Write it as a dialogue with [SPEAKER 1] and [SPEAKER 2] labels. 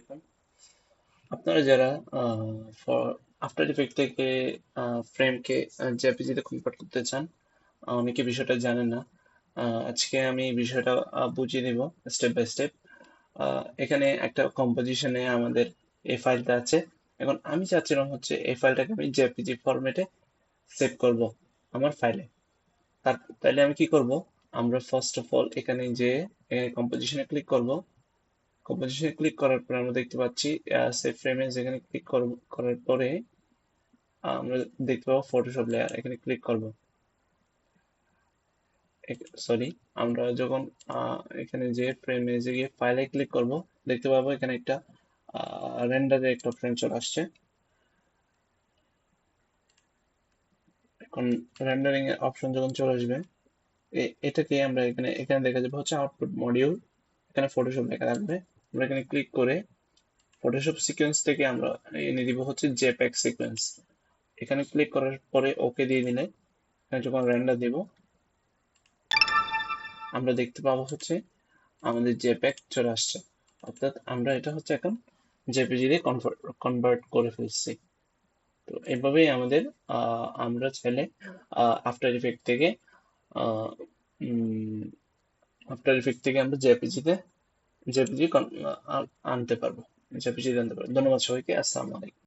[SPEAKER 1] আলাইকুম। আপনারা যারা ফর আফটার ইফেক্ট থেকে ফ্রেমকে জেপিজিতে কনভার্ট করতে চান, অনেকে বিষয়টা জানেন না। আজকে আমি বিষয়টা বুঝিয়ে দেব স্টেপ বাই স্টেপ। এখানে একটা কম্পোজিশনে আমাদের এই ফাইলটা আছে। এখন আমি চাচ্ছিলাম হচ্ছে এই ফাইলটাকে আমি জেপিজি ফরম্যাটে সেভ করব আমার ফাইলে। তাহলে আমি কি করব? আমরা ফার্স্ট অফ অল এখানে যে কম্পোজিশনে ক্লিক করব। কম্পোজিশনে ক্লিক করার পরে আমরা দেখতে পাচ্ছি সেভ ফ্রেমে যেখানে ক্লিক করার পরে আমরা দেখতে পাবো ফটোশপ লেয়ার, এখানে ক্লিক করব। সরি, আমরা যখন এখানে যে ফ্রেমে যে গিয়ে ফাইলে ক্লিক করব, দেখতে পাবো এখানে একটা রেন্ডারের একটা অপশন চলে আসছে। এখন রেন্ডারিং এর অপশন যখন চলে আসবে, এটাকে আমরা এখানে এখানে দেখা যাবে হচ্ছে আউটপুট মডিউল, এখানে ফটোশপ লেখা থাকবে। আমরা এখানে ক্লিক করে ফটোশপ সিকোয়েন্স থেকে আমরা এনে দিব হচ্ছে জেপ্যাক সিকোয়েন্স। এখানে ক্লিক করার পরে ওকে দিয়ে দিলে এখানে যখন রেন্ডার দিব, আমরা দেখতে পাবো হচ্ছে আমাদের জেপ্যাক চলে আসছে। অর্থাৎ আমরা এটা হচ্ছে এখন জেপিজি দিয়ে কনভার্ট করে ফেলছি। তো এভাবেই আমাদের আমরা চাইলে আফটার ইফেক্ট থেকে আফটার ইফেক্ট থেকে আমরা জেপিজি আনতে পারবো। জেপিজি আনতে পারবো। ধন্যবাদ সবাইকে। আসসালামু আলাইকুম।